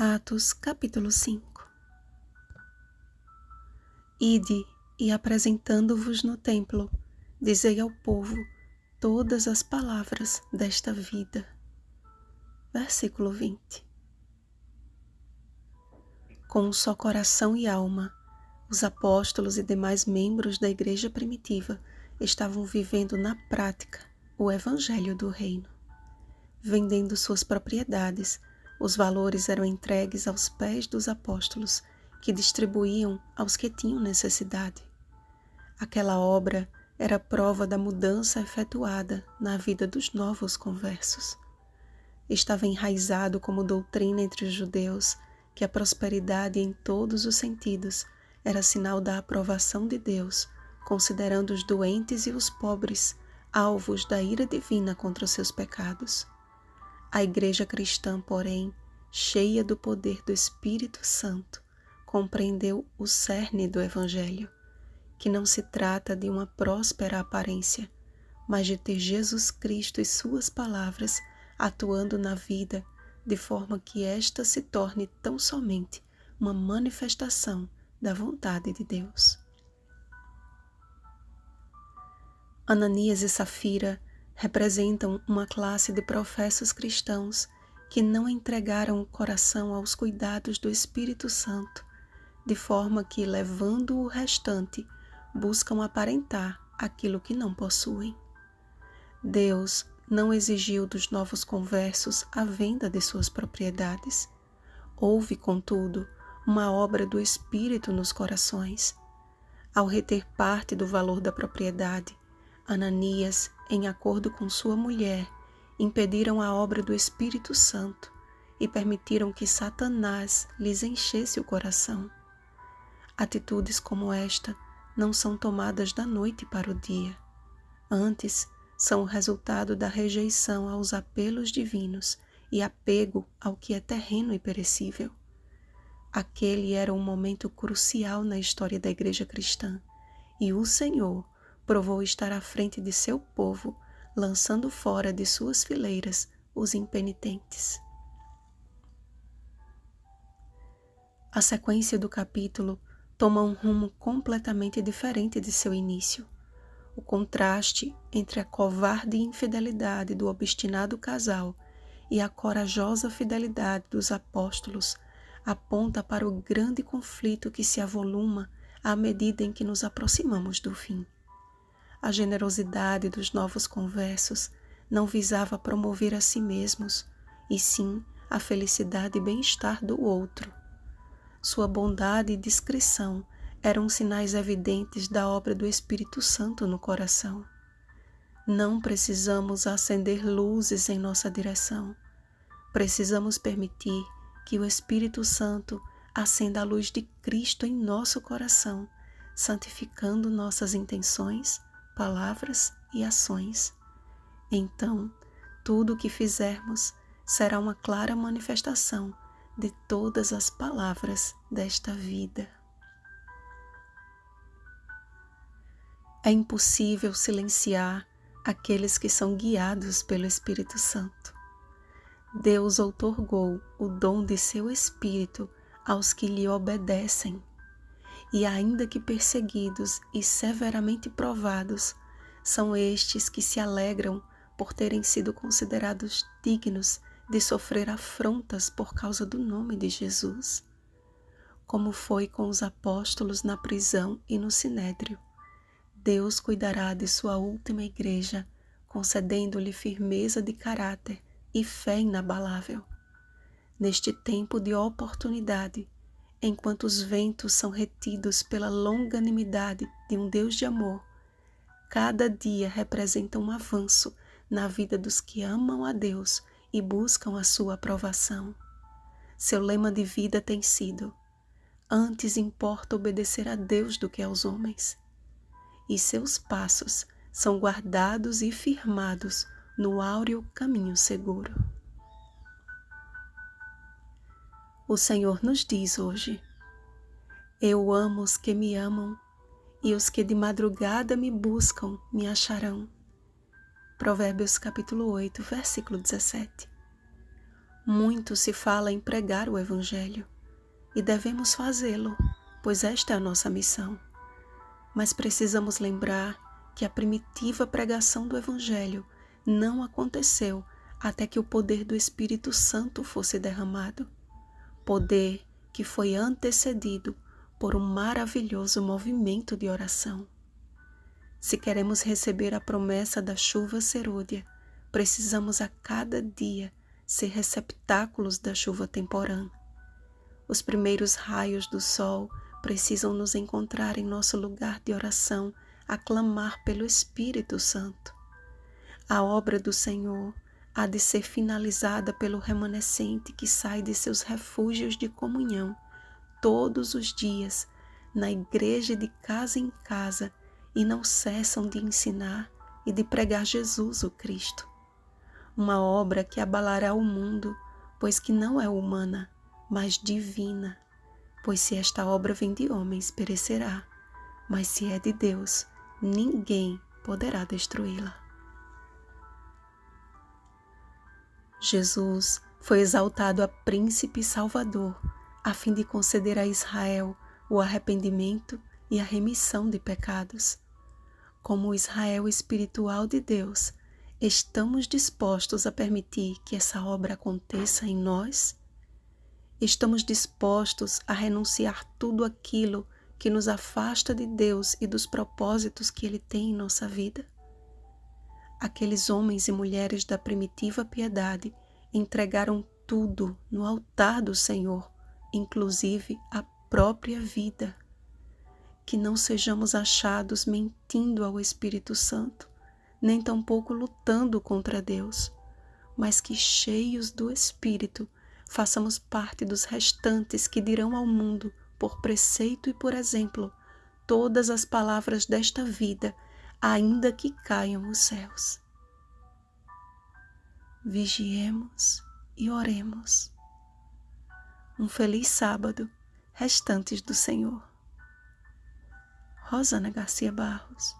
Atos capítulo 5. Ide e apresentando-vos no templo, dizei ao povo todas as palavras desta vida. Versículo 20. Com um só coração e alma, os apóstolos e demais membros da igreja primitiva estavam vivendo na prática o evangelho do reino. Vendendo suas propriedades, os valores eram entregues aos pés dos apóstolos, que distribuíam aos que tinham necessidade. Aquela obra era prova da mudança efetuada na vida dos novos conversos. Estava enraizado como doutrina entre os judeus que a prosperidade em todos os sentidos era sinal da aprovação de Deus, considerando os doentes e os pobres alvos da ira divina contra os seus pecados. A igreja cristã, porém, cheia do poder do Espírito Santo, compreendeu o cerne do Evangelho, que não se trata de uma próspera aparência, mas de ter Jesus Cristo e suas palavras atuando na vida, de forma que esta se torne tão somente uma manifestação da vontade de Deus. Ananias e Safira representam uma classe de professos cristãos que não entregaram o coração aos cuidados do Espírito Santo, de forma que, levando o restante, buscam aparentar aquilo que não possuem. Deus não exigiu dos novos conversos a venda de suas propriedades. Houve, contudo, uma obra do Espírito nos corações. Ao reter parte do valor da propriedade, Ananias, em acordo com sua mulher, impediram a obra do Espírito Santo e permitiram que Satanás lhes enchesse o coração. Atitudes como esta não são tomadas da noite para o dia. Antes, são o resultado da rejeição aos apelos divinos e apego ao que é terreno e perecível. Aquele era um momento crucial na história da igreja cristã, e o Senhor provou estar à frente de seu povo, lançando fora de suas fileiras os impenitentes. A sequência do capítulo toma um rumo completamente diferente de seu início. O contraste entre a covarde infidelidade do obstinado casal e a corajosa fidelidade dos apóstolos aponta para o grande conflito que se avoluma à medida em que nos aproximamos do fim. A generosidade dos novos conversos não visava promover a si mesmos, e sim a felicidade e bem-estar do outro. Sua bondade e discrição eram sinais evidentes da obra do Espírito Santo no coração. Não precisamos acender luzes em nossa direção. Precisamos permitir que o Espírito Santo acenda a luz de Cristo em nosso coração, santificando nossas intenções, palavras e ações. Então, tudo o que fizermos será uma clara manifestação de todas as palavras desta vida. É impossível silenciar aqueles que são guiados pelo Espírito Santo. Deus outorgou o dom de seu Espírito aos que lhe obedecem. E ainda que perseguidos e severamente provados, são estes que se alegram por terem sido considerados dignos de sofrer afrontas por causa do nome de Jesus. Como foi com os apóstolos na prisão e no sinédrio, Deus cuidará de sua última igreja, concedendo-lhe firmeza de caráter e fé inabalável. Neste tempo de oportunidade, enquanto os ventos são retidos pela longanimidade de um Deus de amor, cada dia representa um avanço na vida dos que amam a Deus e buscam a sua aprovação. Seu lema de vida tem sido: antes importa obedecer a Deus do que aos homens. E seus passos são guardados e firmados no áureo caminho seguro. O Senhor nos diz hoje: eu amo os que me amam, e os que de madrugada me buscam me acharão. Provérbios capítulo 8, versículo 17. Muito se fala em pregar o Evangelho, e devemos fazê-lo, pois esta é a nossa missão. Mas precisamos lembrar que a primitiva pregação do Evangelho não aconteceu até que o poder do Espírito Santo fosse derramado. Poder que foi antecedido por um maravilhoso movimento de oração. Se queremos receber a promessa da chuva serôdia, precisamos a cada dia ser receptáculos da chuva temporã. Os primeiros raios do sol precisam nos encontrar em nosso lugar de oração, a clamar pelo Espírito Santo. A obra do Senhor há de ser finalizada pelo remanescente que sai de seus refúgios de comunhão todos os dias, na igreja de casa em casa, e não cessam de ensinar e de pregar Jesus o Cristo. Uma obra que abalará o mundo, pois que não é humana, mas divina. Pois se esta obra vem de homens, perecerá, mas se é de Deus, ninguém poderá destruí-la. Jesus foi exaltado a Príncipe Salvador, a fim de conceder a Israel o arrependimento e a remissão de pecados. Como o Israel espiritual de Deus, estamos dispostos a permitir que essa obra aconteça em nós? Estamos dispostos a renunciar tudo aquilo que nos afasta de Deus e dos propósitos que Ele tem em nossa vida? Aqueles homens e mulheres da primitiva piedade entregaram tudo no altar do Senhor, inclusive a própria vida. Que não sejamos achados mentindo ao Espírito Santo, nem tampouco lutando contra Deus, mas que, cheios do Espírito, façamos parte dos restantes que dirão ao mundo, por preceito e por exemplo, todas as palavras desta vida, ainda que caiam os céus. Vigiemos e oremos. Um feliz sábado, restantes do Senhor. Rosana Garcia Barros.